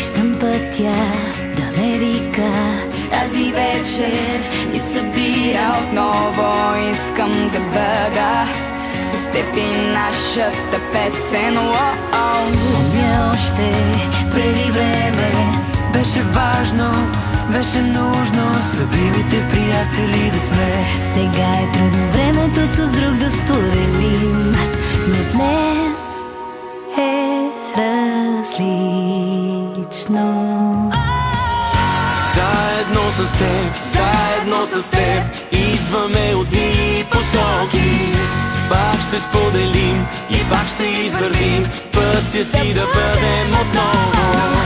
Виждам пътя да ме вика. Тази вечер ни събира отново. Искам да бъда с теб и нашата песен. Помня още преди време беше важно, беше нужно с любимите приятели да сме. Сега е трудно времето с друг да споделим, но днес е различно. Заедно с теб, идваме от дни посоки. Пак ще споделим и пак ще извървим пътя си да бъдем отново.